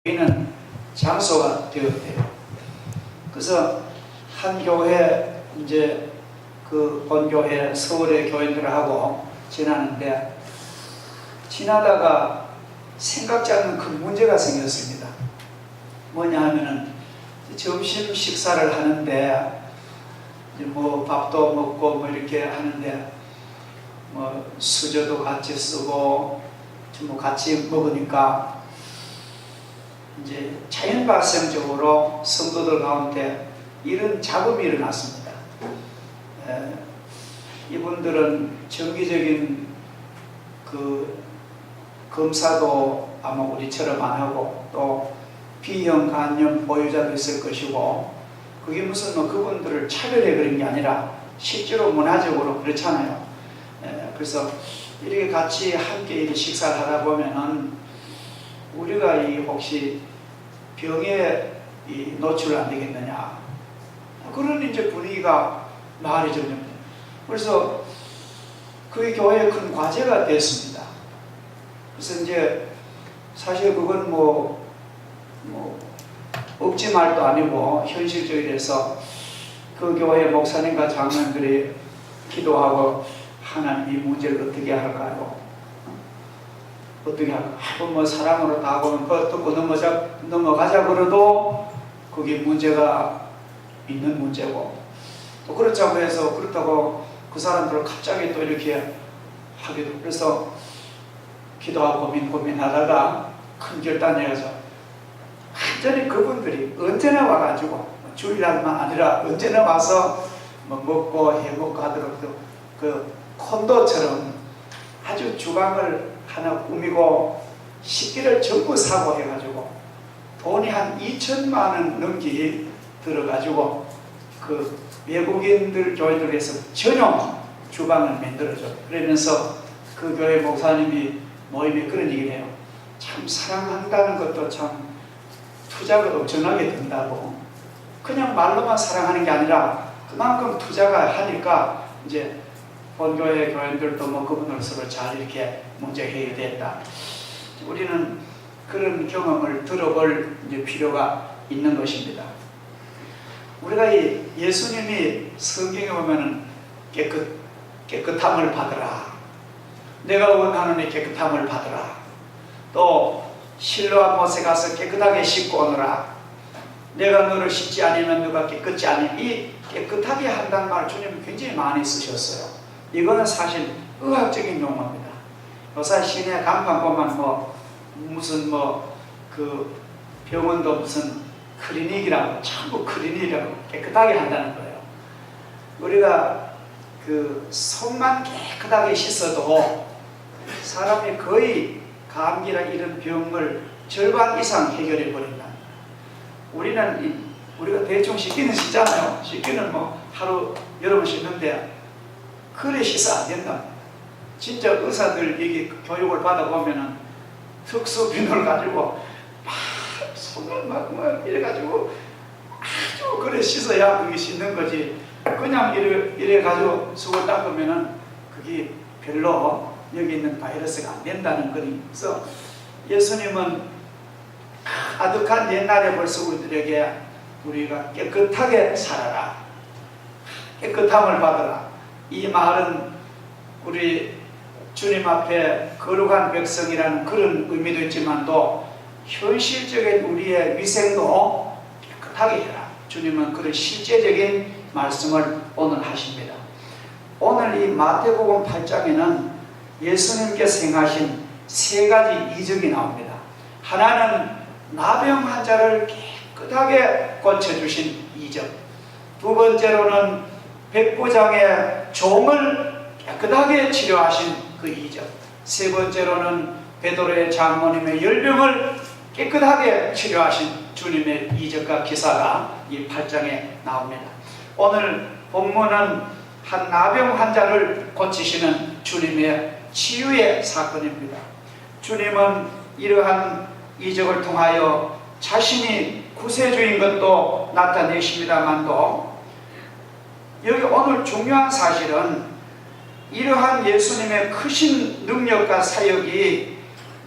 있는 장소가 되었대요. 그래서 한 교회, 이제 그 본교회 서울의 교인들하고 지나는데, 지나다가 생각지 않는 큰 문제가 생겼습니다. 뭐냐 하면은 점심 식사를 하는데, 뭐 밥도 먹고 뭐 이렇게 하는데, 뭐 수저도 같이 쓰고 뭐 같이 먹으니까 이제 자연 발생적으로 성도들 가운데 이런 잡음이 일어났습니다. 이분들은 정기적인 그 검사도 아마 우리처럼 안 하고, 또 B형 간염 보유자도 있을 것이고, 그게 무슨 뭐 그분들을 차별해 그런 게 아니라 실제로 문화적으로 그렇잖아요. 그래서 이렇게 같이 함께 이렇게 식사를 하다 보면은 우리가 이 혹시 병에 노출 안 되겠느냐, 그런 이제 분위기가 마을이 점점. 그래서 그게 교회의 큰 과제가 됐습니다. 그래서 이제 사실 그건 뭐 억지 말도 아니고 현실적이 돼서 그 교회 목사님과 장로님들이 기도하고, 하나님 이 문제를 어떻게 할까요? 어떻게 할까? 한번 뭐 사랑으로 다 하고 듣고 넘어가자 그래도 그게 문제가 있는 문제고, 또 그렇다고 해서 그렇다고 그 사람들을 갑자기 또 이렇게 하기도. 그래서 기도하고 고민하다가 큰 결단을 해서 완전히 그분들이 언제나 와가지고, 주일날만 아니라 언제나 와서 뭐 먹고 해먹고 하도록 그 콘도처럼 아주 주방을 하나 꾸미고 식기를 전부 사고 해가지고 돈이 한 2천만 원 넘게 들어가지고 그 외국인들 교회를 해서 전용 주방을 만들어줘. 그러면서 그 교회 목사님이 모임에 그런 얘기를 해요. 참 사랑한다는 것도 참 투자가 엄청나게 된다고. 그냥 말로만 사랑하는 게 아니라 그만큼 투자가 하니까 이제 본교회 교인들도 뭐 그분을 서로 잘 이렇게 문제 해결됐다. 우리는 그런 경험을 들어볼 이제 필요가 있는 것입니다. 우리가 이 예수님이 성경에 보면은 깨끗함을 받으라, 내가 원하는 이 깨끗함을 받으라, 또 실로암 못에 가서 깨끗하게 씻고 오너라, 내가 너를 씻지 않으면 너가 깨끗지 않니. 이 깨끗하게 한다는 말을 주님은 굉장히 많이 쓰셨어요. 이거는 사실 의학적인 용어입니다. 요새 시내 간판 보면 무슨 그 병원도 무슨 클리닉이라고, 전부 클리닉이라고 깨끗하게 한다는 거예요. 우리가 그 손만 깨끗하게 씻어도 사람이 거의 감기나 이런 병을 절반 이상 해결해 버린다. 우리가 대충 씻기는 씻잖아요. 씻기는 뭐 하루 여러 번 씻는데 그래 씻어 안 된다. 진짜 의사들 여기 교육을 받아보면은 특수 비누를 가지고 막 손을 막 이래가지고 아주 그래 씻어야 그게 씻는 거지. 그냥 이래가지고 속을 닦으면은 그게 별로 여기 있는 바이러스가 안 된다는 거니. 그래서 예수님은 아득한 옛날에 벌써 우리들에게 우리가 깨끗하게 살아라, 깨끗함을 받아라. 이 말은 우리 주님 앞에 거룩한 백성이라는 그런 의미도 있지만도 현실적인 우리의 위생도 깨끗하게 해라. 주님은 그런 실제적인 말씀을 오늘 하십니다. 오늘 이 마태복음 8장에는 예수님께서 행하신 세 가지 이적이 나옵니다. 하나는 나병 환자를 깨끗하게 고쳐주신 이적, 두 번째로는 백부장의 종을 깨끗하게 치료하신 그 이적, 세 번째로는 베드로의 장모님의 열병을 깨끗하게 치료하신 주님의 이적과 기사가 이 8장에 나옵니다. 오늘 본문은 한 나병 환자를 고치시는 주님의 치유의 사건입니다. 주님은 이러한 이적을 통하여 자신이 구세주인 것도 나타내십니다만도, 여기 오늘 중요한 사실은 이러한 예수님의 크신 능력과 사역이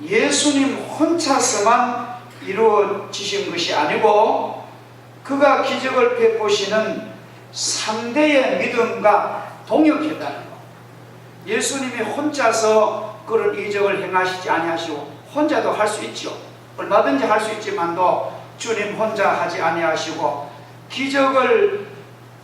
예수님 혼자서만 이루어지신 것이 아니고 그가 기적을 베푸시는 상대의 믿음과 동역했다는 것. 예수님이 혼자서 그런 이적을 행하시지 아니하시고 혼자도 할 수 있죠. 얼마든지 할 수 있지만도 주님 혼자 하지 아니하시고 기적을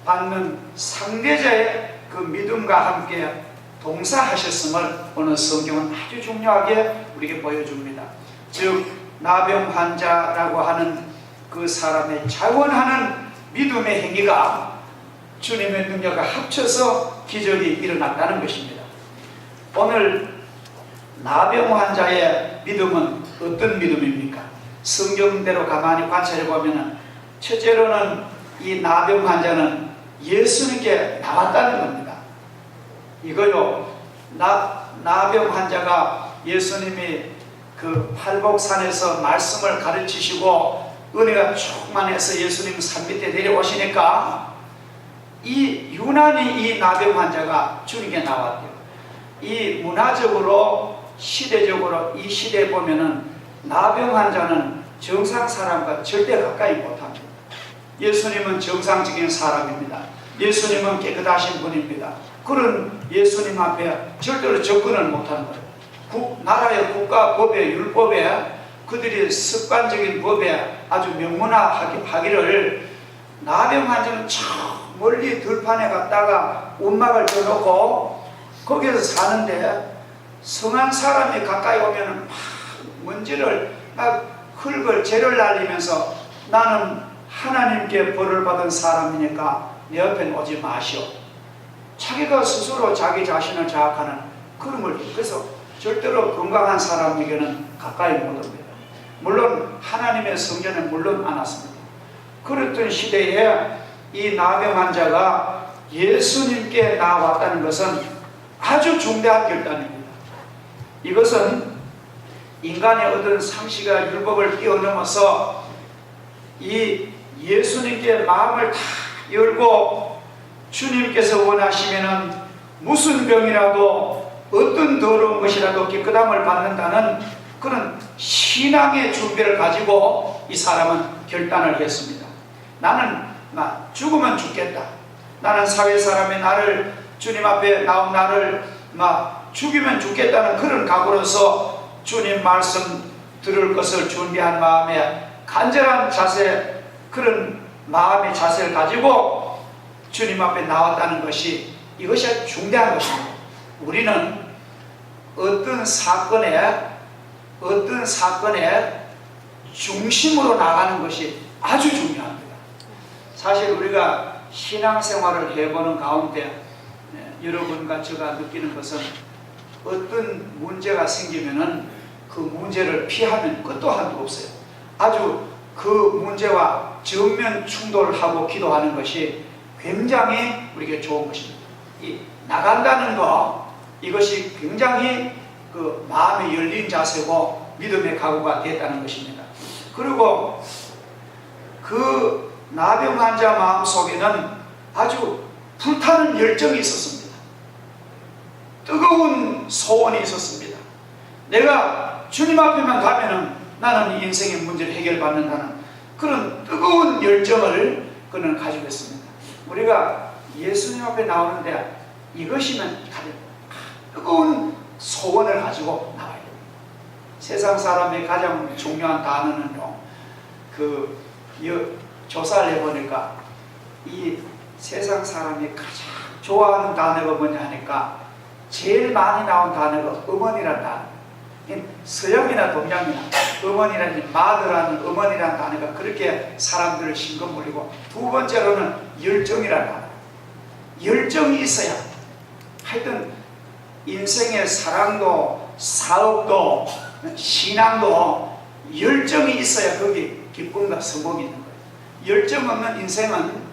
받는 상대자의 그 믿음과 함께 동사하셨음을 오늘 성경은 아주 중요하게 우리에게 보여줍니다. 즉 나병 환자라고 하는 그 사람의 자원하는 믿음의 행위가 주님의 능력과 합쳐서 기적이 일어났다는 것입니다. 오늘 나병 환자의 믿음은 어떤 믿음입니까? 성경대로 가만히 관찰해 보면 첫째로는 이 나병 환자는 예수님께 나왔다는 겁니다. 이거요, 나병 환자가 예수님이 그 팔복산에서 말씀을 가르치시고 은혜가 충만해서 예수님 산 밑에 내려오시니까 이 유난히 이 나병 환자가 주님께 나왔대요. 이 문화적으로 시대적으로 이 시대에 보면은 나병 환자는 정상 사람과 절대 가까이 못합니다. 예수님은 정상적인 사람입니다. 예수님은 깨끗하신 분입니다. 그런 예수님 앞에 절대로 접근을 못하는 거예요. 나라의 국가 법에 율법에 그들이 습관적인 법에 아주 명문화하기를 나병 환자는 저 멀리 들판에 갔다가 움막을 져놓고 거기서 사는데 성한 사람이 가까이 오면 막 먼지를 막 흙을 재를 날리면서 나는 하나님께 벌을 받은 사람이니까 내 옆에 오지 마시오. 자기가 스스로 자기 자신을 자학하는 그런 걸, 그래서 절대로 건강한 사람에게는 가까이 못 옵니다. 물론 하나님의 성전에 물론 안 왔습니다. 그랬던 시대에 이 나병 환자가 예수님께 나왔다는 것은 아주 중대한 결단입니다. 이것은 인간의 어떤 상식과 율법을 뛰어넘어서 이 예수님께 마음을 다 열고 주님께서 원하시면은 무슨 병이라도 어떤 더러운 것이라도 깨끗함을 받는다는 그런 신앙의 준비를 가지고 이 사람은 결단을 했습니다. 나는 죽으면 죽겠다. 나는 사회 사람이 나를 주님 앞에 나온 나를 죽이면 죽겠다는 그런 각오로서 주님 말씀 들을 것을 준비한 마음에 간절한 자세, 그런 마음의 자세를 가지고 주님 앞에 나왔다는 것이, 이것이 중대한 것입니다. 우리는 어떤 사건에 중심으로 나가는 것이 아주 중요합니다. 사실 우리가 신앙생활을 해보는 가운데 여러분과 제가 느끼는 것은 어떤 문제가 생기면은 그 문제를 피하면 끝도 한도 없어요. 아주 그 문제와 정면 충돌을 하고 기도하는 것이 굉장히 우리에게 좋은 것입니다. 이 나간다는 것, 이것이 굉장히 그 마음이 열린 자세고 믿음의 각오가 됐다는 것입니다. 그리고 그 나병 환자 마음 속에는 아주 불타는 열정이 있었습니다. 뜨거운 소원이 있었습니다. 내가 주님 앞에만 가면은 나는 인생의 문제를 해결받는다는 그런 뜨거운 열정을 그는 가지고 있습니다. 우리가 예수님 앞에 나오는데 이것이면 가장 뜨거운 소원을 가지고 나와야 됩니다. 세상 사람의 가장 중요한 단어는요, 조사를 해보니까 이 세상 사람이 가장 좋아하는 단어가 뭐냐 하니까 제일 많이 나온 단어가 어머니라는 단어. 서양이나 동양이나 어머니라는 mother라는 어머니라는 단어가 그렇게 사람들을 심금물리고, 두 번째로는 열정이라는 단어. 열정이 있어야 하여튼 인생의 사랑도 사업도 신앙도 열정이 있어야 거기 기쁨과 성공이 있는 거예요. 열정 없는 인생은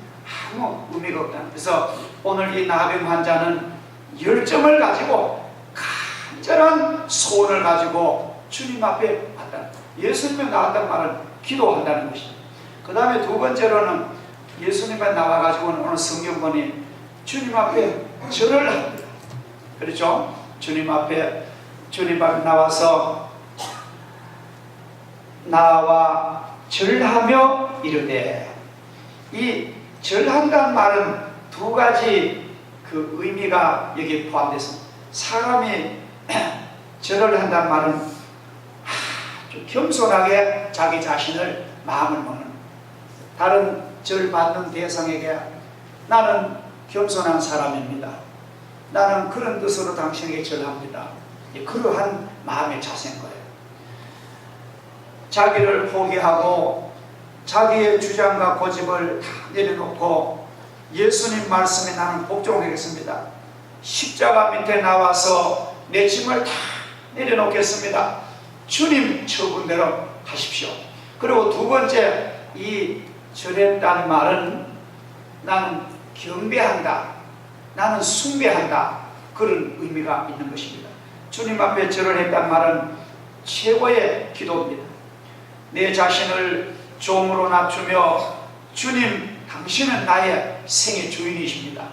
아무 의미가 없다. 그래서 오늘 이 나병 환자는 열정을 가지고 간절한 소원을 가지고 주님 앞에 왔다. 예수님에 나왔다는 말은 기도한다는 것입니다. 그 다음에 두 번째로는 예수님에 나와가지고는 오늘 성경본이 주님 앞에 절을 합니다. 그렇죠? 주님 앞에 나와서 나와 절하며 이르되, 이 절한다는 말은 두 가지 그 의미가 여기에 포함돼서, 사람이 절을 한다는 말은 아주 겸손하게 자기 자신을 마음을 먹는, 다른 절 받는 대상에게 나는 겸손한 사람입니다, 나는 그런 뜻으로 당신에게 절합니다, 그러한 마음의 자세인 거예요. 자기를 포기하고 자기의 주장과 고집을 다 내려놓고 예수님 말씀에 나는 복종하겠습니다, 십자가 밑에 나와서 내 짐을 다 내려놓겠습니다, 주님 처분대로 하십시오. 그리고 두 번째, 이 절했다는 말은 나는 경배한다, 나는 숭배한다, 그런 의미가 있는 것입니다. 주님 앞에 절을 했다는 말은 최고의 기도입니다. 내 자신을 종으로 낮추며, 주님 당신은 나의 생의 주인이십니다,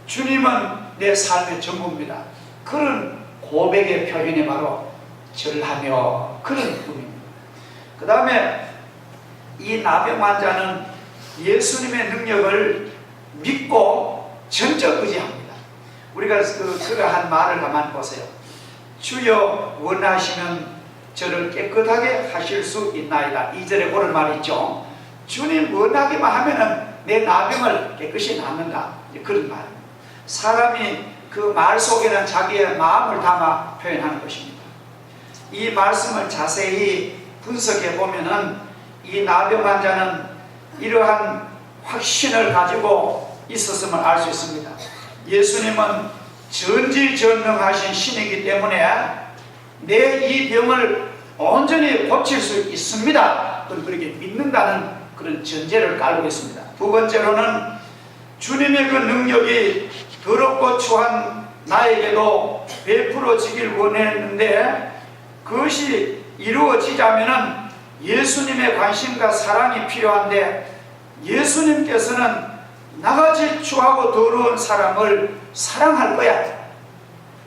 주님은 내 삶의 전부입니다, 그런 고백의 표현이 바로 절하며, 그런 의미입니다. 그 다음에 이 나병 환자는 예수님의 능력을 믿고 전적 의지합니다. 우리가 그러한 말을 가만히 보세요. 주여 원하시면 저를 깨끗하게 하실 수 있나이다. 2절에 그런 말이 있죠. 주님 원하기만 하면은 내 나병을 깨끗이 낫는다, 그런 말입니다. 사람이 그 말 속에는 자기의 마음을 담아 표현하는 것입니다. 이 말씀을 자세히 분석해 보면은 이 나병 환자는 이러한 확신을 가지고 있었음을 알 수 있습니다. 예수님은 전지전능하신 신이기 때문에 내 이 병을 온전히 고칠 수 있습니다, 그렇게 믿는다는 그런 전제를 깔고 있습니다. 두 번째로는 주님의 그 능력이 더럽고 추한 나에게도 베풀어지길 원했는데, 그것이 이루어지자면 예수님의 관심과 사랑이 필요한데, 예수님께서는 나같이 추하고 더러운 사람을 사랑할 거야.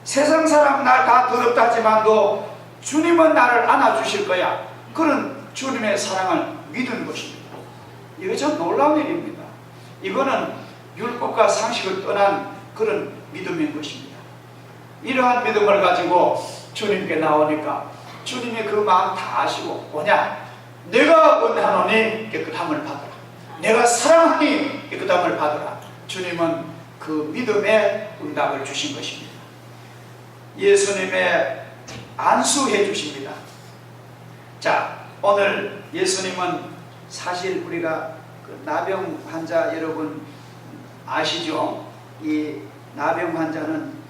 세상 사람 나 다 더럽다 하지만도 주님은 나를 안아주실 거야. 그런 주님의 사랑을 믿은 것입니다. 이거 참 놀라운 일입니다. 이거는 율법과 상식을 떠난 그런 믿음인 것입니다. 이러한 믿음을 가지고 주님께 나오니까 주님이 그 마음 다 아시고, 뭐냐, 내가 원하노니 깨끗함을 받으라, 내가 사랑하니 깨끗함을 받으라. 주님은 그 믿음의 응답을 주신 것입니다. 예수님의 안수해 주십니다. 자, 오늘 예수님은 사실 우리가 그 나병 환자 여러분 아시죠? 이 나병 환자는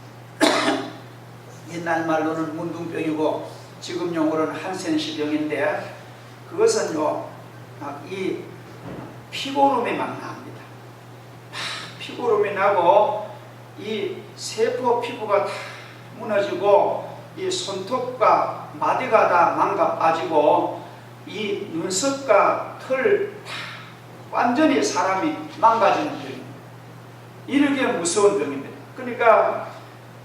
옛날 말로는 문둥병이고 지금 용어로는 한센시병인데, 그것은요, 이 피고름이 막 납니다. 피고름이 나고 이 세포 피부가 다 무너지고 이 손톱과 마디가 다 망가 빠지고 이 눈썹과 털 다 완전히 사람이 망가지는 병입니다. 이렇게 무서운 병입니다. 그러니까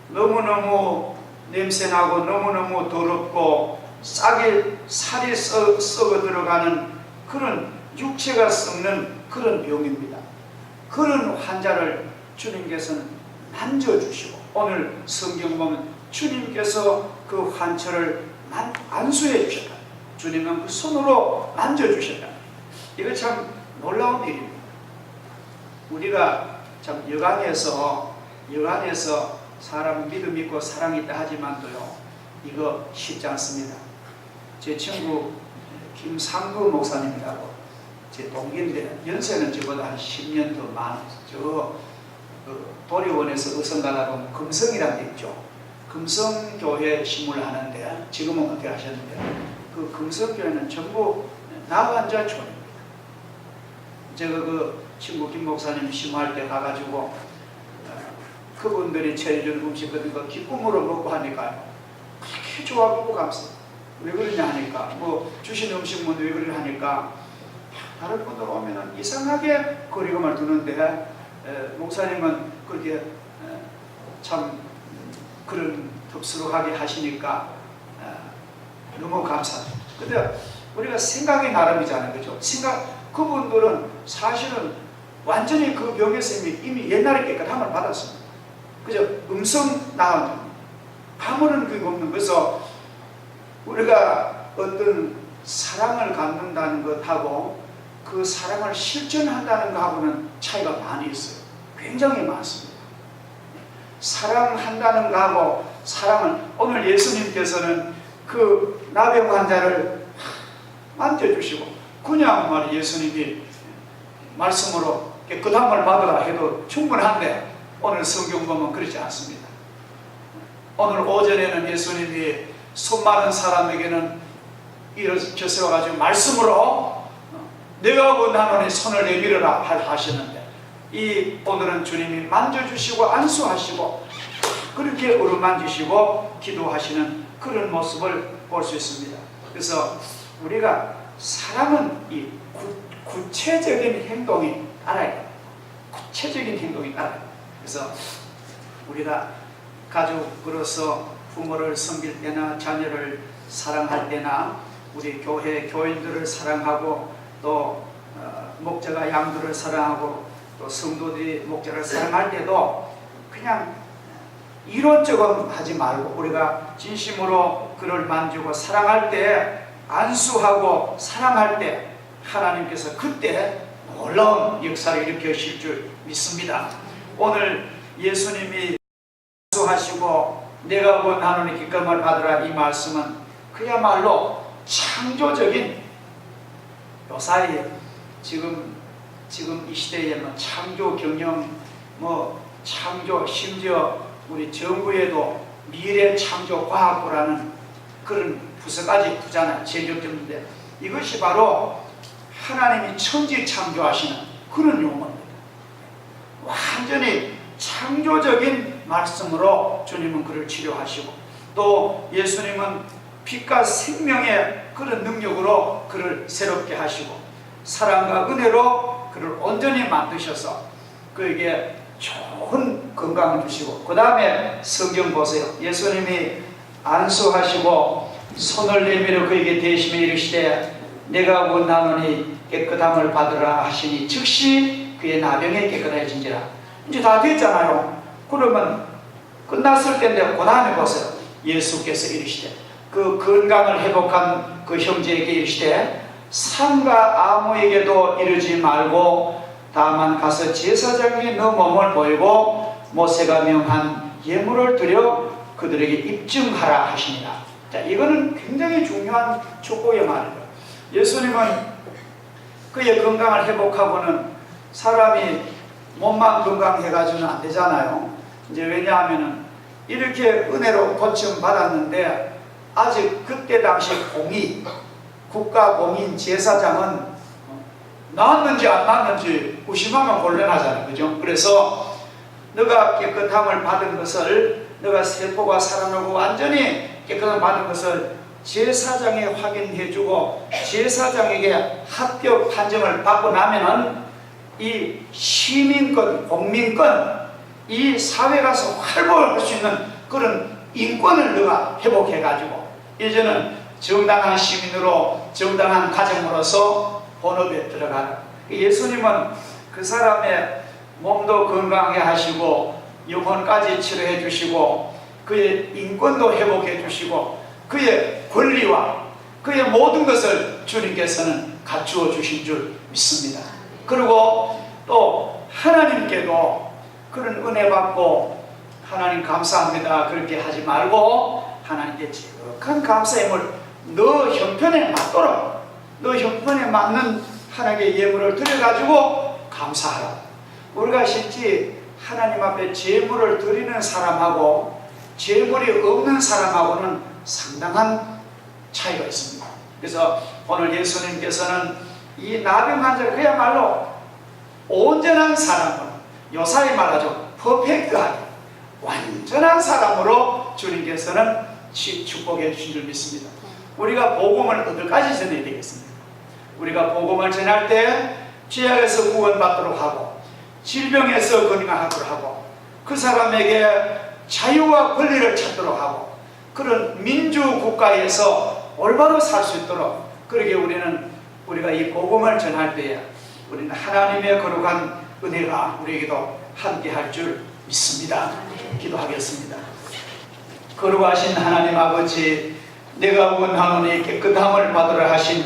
너무너무 냄새나고 너무너무 더럽고 살이 썩어 들어가는 그런 육체가 썩는 그런 병입니다. 그런 환자를 주님께서는 만져주시고, 오늘 성경 보면 주님께서 그 환처를 안수해 주셨다. 주님은 그 손으로 만져주셨다. 이거 참 놀라운 일입니다. 우리가 참 여간에서 사람 믿음 있고 사랑이 있다 하지만도요, 이거 쉽지 않습니다. 제 친구 김상구 목사님이라고 제 동기인데, 연세는 저보다 한 10년 더 많아요. 도리원에서 의성가다 보면 금성이라는 데 있죠. 금성교회 신문을 하는데, 지금은 어떻게 하셨는데, 그 금성교회는 전부 나환자 촌입니다. 제가 그 친구 김 목사님 심할 때 가가지고 그분들이 차려준 음식 같은 거 기쁨으로 먹고 하니까 그렇게 좋아하고 감사해요. 왜 그러냐 하니까, 뭐 주신 음식은 왜 그러냐 하니까, 다른 분들 오면은 이상하게 거리감을 두는데 목사님은 그렇게 참 그런 덥수룩하게 하시니까 너무 감사해요. 근데 우리가 생각이 나름이잖아요. 그죠? 그분들은 사실은 완전히 그 병에서 이미 옛날에 깨끗함을 받았습니다. 그죠? 음성 나온 아무런 그게 없는. 그래서 우리가 어떤 사랑을 갖는다는 것하고 그 사랑을 실천한다는 것하고는 차이가 많이 있어요. 굉장히 많습니다. 사랑한다는 것하고 오늘 예수님께서는 그 나병 환자를 만져주시고 그냥 말이 예수님이 말씀으로 깨끗함을 받으라 해도 충분한데 오늘 성경 보면 그렇지 않습니다. 오늘 오전에는 예수님이 손 많은 사람에게는 일어서가지고 말씀으로 내가 원하노니 손을 내밀어라 하시는데 오늘은 주님이 만져주시고 안수하시고 그렇게 어루만지시고 기도하시는 그런 모습을 볼 수 있습니다. 그래서 우리가 사랑은 이 구체적인 행동이 알아야 돼요. 구체적인 행동이 알아야 돼요. 그래서 우리가 가족으로서 부모를 섬길 때나 자녀를 사랑할 때나 우리 교인들을 사랑하고 또 목자가 양들을 사랑하고 또 성도들이 목자를 사랑할 때도 그냥 이론적으로 하지 말고 우리가 진심으로 그를 만지고 사랑할 때 안수하고 사랑할 때 하나님께서 그때 놀라운 역사를 일으키실 줄 믿습니다. 오늘 예수님이 안수하시고 내가 원하노니 기쁨을 받으라 이 말씀은 그야말로 창조적인 요사이 지금 이 시대에 창조 경영 창조 심지어 우리 정부에도 미래 창조 과학부라는 그런 부서까지 두잖아요. 제격적인데 이것이 바로 하나님이 천지 창조하시는 그런 용어입니다. 완전히 창조적인 말씀으로 주님은 그를 치료하시고 또 예수님은 빛과 생명의 그런 능력으로 그를 새롭게 하시고 사랑과 은혜로 그를 온전히 만드셔서 그에게 좋은 건강을 주시고 그 다음에 성경 보세요. 예수님이 안수하시고 손을 내밀어 그에게 대심에 이르시되 내가 원하노니 깨끗함을 받으라 하시니 즉시 그의 나병이 깨끗해진지라. 이제 다 됐잖아요. 그러면 끝났을 때인데 그 다음에 보세요. 예수께서 이르시되 그 건강을 회복한 그 형제에게 이르시되 산과 아무에게도 이르지 말고 다만 가서 제사장이 너 몸을 보이고 모세가 명한 예물을 드려 그들에게 입증하라 하시니라. 자, 이거는 굉장히 중요한 축복의 말이에요. 예수님은 그의 건강을 회복하고는 사람이 몸만 건강해가지고는 안 되잖아요. 이제 왜냐하면은 이렇게 은혜로 고침 받았는데 아직 그때 당시 국가 공인 제사장은 나았는지 안 나았는지 의심하면 곤란하잖아요. 그죠? 그래서 너가 깨끗함을 받은 것을 너가 세포가 살아나고 완전히 깨끗함을 받은 것을 제사장에 확인해주고 제사장에게 합격 판정을 받고 나면은 이 시민권, 공민권, 이 사회 가서 활보할 수 있는 그런 인권을 너가 회복해가지고 이제는 정당한 시민으로 정당한 가정으로서 본업에 들어가라. 예수님은 그 사람의 몸도 건강하게 하시고 영혼까지 치료해 주시고 그의 인권도 회복해 주시고 그의 권리와 그의 모든 것을 주님께서는 갖추어 주신 줄 믿습니다. 그리고 또 하나님께도 그런 은혜 받고 하나님 감사합니다 그렇게 하지 말고 하나님께 지극한 감사함을 너 형편에 맞도록 너 형편에 맞는 하나님의 예물을 드려가지고 감사하라. 우리가 실제 하나님 앞에 제물을 드리는 사람하고 제물이 없는 사람하고는 상당한 차이가 있습니다. 그래서 오늘 예수님께서는 이 나병 환자를 그야말로 온전한 사람으로 요사이 말하죠. 퍼펙트하게 완전한 사람으로 주님께서는 축복해 주신 줄 믿습니다. 우리가 복음을 어디까지 전해야 되겠습니까? 우리가 복음을 전할 때 죄악에서 구원받도록 하고 질병에서 건강하도록 하고 그 사람에게 자유와 권리를 찾도록 하고 그런 민주국가에서 올바로 살 수 있도록 그러게 우리가 이 복음을 전할 때에 우리는 하나님의 거룩한 은혜가 우리에게도 함께 할 줄 믿습니다. 기도하겠습니다. 거룩하신 하나님 아버지, 내가 원하노니 깨끗함을 받으라 하신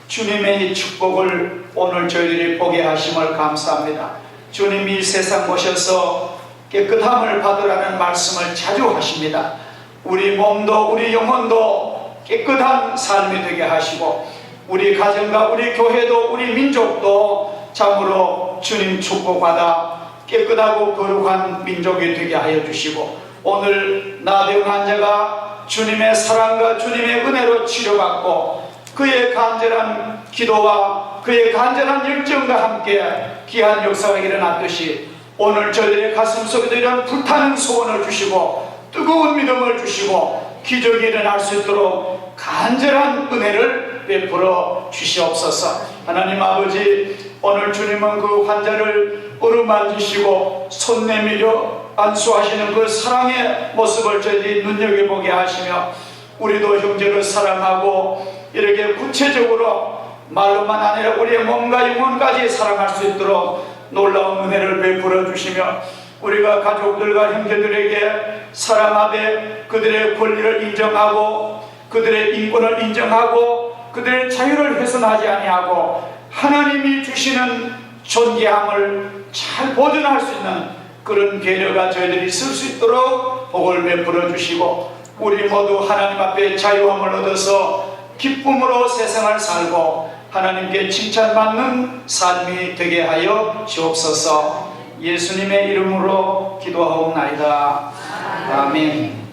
주님의 이 축복을 오늘 저희들이 보게 하심을 감사합니다. 주님이 세상 오셔서 깨끗함을 받으라는 말씀을 자주 하십니다. 우리 몸도 우리 영혼도 깨끗한 삶이 되게 하시고, 우리 가정과 우리 교회도 우리 민족도 참으로 주님 축복받아 깨끗하고 거룩한 민족이 되게 하여 주시고, 오늘 나병 환자가 주님의 사랑과 주님의 은혜로 치료받고 그의 간절한 기도와 그의 간절한 열정과 함께 귀한 역사가 일어났듯이 오늘 저희들의 가슴 속에도 이런 불타는 소원을 주시고 뜨거운 믿음을 주시고 기적이 일어날 수 있도록 간절한 은혜를 베풀어 주시옵소서. 하나님 아버지, 오늘 주님은 그 환자를 어루만지시고 손 내밀어 안수하시는 그 사랑의 모습을 저희들이 눈여겨보게 하시며, 우리도 형제를 사랑하고 이렇게 구체적으로 말로만 아니라 우리의 몸과 영혼까지 사랑할 수 있도록 놀라운 은혜를 베풀어 주시며, 우리가 가족들과 형제들에게 사랑하되 그들의 권리를 인정하고 그들의 인권을 인정하고 그들의 자유를 훼손하지 아니하고 하나님이 주시는 존귀함을 잘 보존할 수 있는 그런 배려가 저희들이 있을 수 있도록 복을 베풀어 주시고, 우리 모두 하나님 앞에 자유함을 얻어서 기쁨으로 세상을 살고 하나님께 칭찬받는 삶이 되게 하여 주옵소서. 예수님의 이름으로 기도하옵나이다. 아멘.